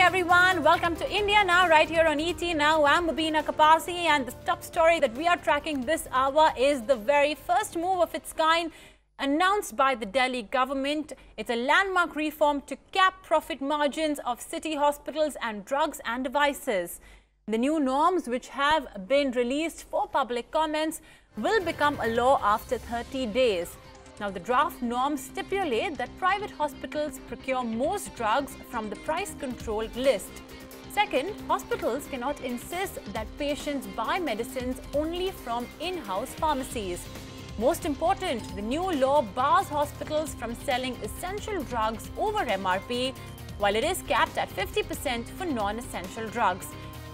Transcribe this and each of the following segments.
everyone. Welcome to India Now, right here on ET Now. I'm Mubina Kapasi, and the top story that we are tracking this hour is the very first move of its kind announced by the Delhi government. It's a landmark reform to cap profit margins of city hospitals and drugs and devices. The new norms, which have been released for public comments, will become a law after 30 days. Now, the draft norms stipulate that private hospitals procure most drugs from the price-controlled list. Second, hospitals cannot insist that patients buy medicines only from in-house pharmacies. Most important, the new law bars hospitals from selling essential drugs over MRP, while it is capped at 50% for non-essential drugs.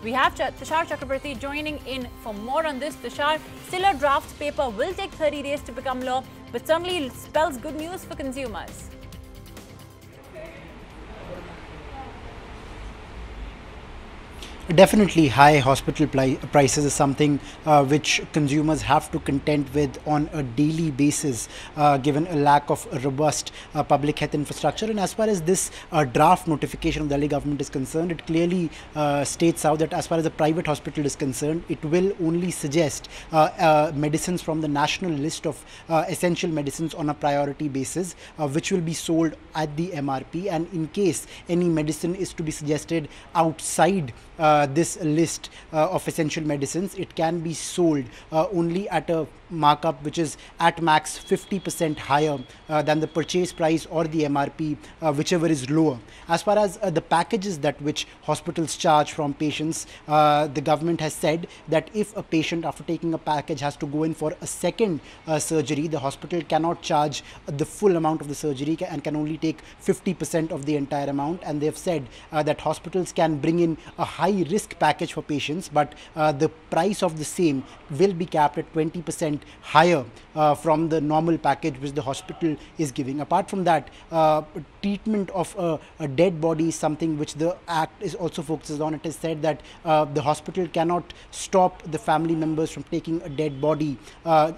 We have Tushar Chakrabarti joining in for more on this. Tushar, still a draft paper, will take 30 days to become law, but certainly spells good news for consumers. Definitely, high hospital prices is something which consumers have to contend with on a daily basis, given a lack of a robust public health infrastructure. And as far as this draft notification of the Delhi government is concerned, it clearly states out that as far as the private hospital is concerned, it will only suggest medicines from the national list of essential medicines on a priority basis, which will be sold at the MRP. And in case any medicine is to be suggested outside this list of essential medicines, it can be sold only at a markup which is at max 50% higher than the purchase price or the MRP, whichever is lower. As far as the packages that which hospitals charge from patients, the government has said that if a patient after taking a package has to go in for a second surgery, the hospital cannot charge the full amount of the surgery and can only take 50% of the entire amount. And they have said that hospitals can bring in a high risk package for patients, but the price of the same will be capped at 20% higher from the normal package which the hospital is giving. Apart from that, treatment of a dead body is something which the Act is also focuses on. It is said that the hospital cannot stop the family members from taking a dead body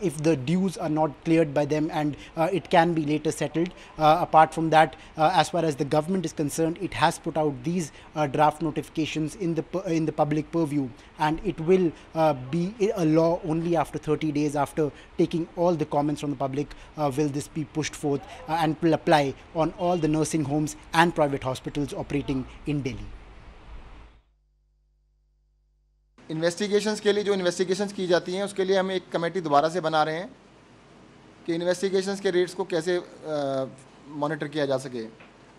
if the dues are not cleared by them, and it can be later settled. Apart from that, as far as the government is concerned, it has put out these draft notifications in the public purview, and it will be a law only after 30 days after taking all the comments from the public. Will this be pushed forth and will apply on all the nursing homes and private hospitals operating in Delhi. Investigations के लिए जो investigations की जाती हैं उसके लिए हम एक कमेटी दोबारा से बना रहे हैं कि इन्वेस्टिगेशंस के रेट्स को कैसे मॉनिटर किया जा सके।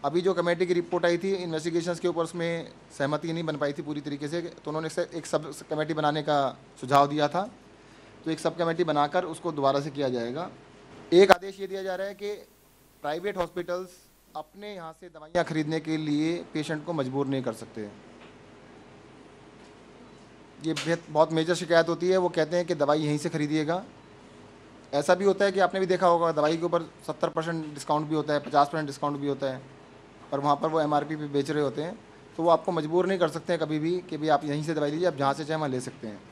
अभी जो कमेटी की रिपोर्ट आई थी इन्वेस्टिगेशंस के ऊपर, उसमें सहमति नहीं बन पाई थी पूरी तरीके से, तो उन्होंने एक सब कमेटी बनाने का सुझाव दिया था। तो एक सब कमेटी बनाकर उसको दोबारा से किया जाएगा। एक आदेश ये दिया जा रहा है कि प्राइवेट हॉस्पिटल्स अपने यहाँ से दवाइयाँ खरीदने के लिए पेशेंट को मजबूर नहीं कर सकते। ये बहुत मेजर शिकायत होती है, वो कहते हैं कि दवाई यहीं से खरीदिएगा। ऐसा भी होता है कि आपने भी देखा होगा, दवाई के ऊपर 70% डिस्काउंट भी होता है, 50% डिस्काउंट भी होता है, और वहाँ पर वो MRP पे बेच रहे होते हैं। तो वो आपको मजबूर नहीं कर सकते हैं कभी भी कि भाई आप यहीं से दवाई लीजिए, आप जहाँ से चाहें वहाँ ले सकते हैं।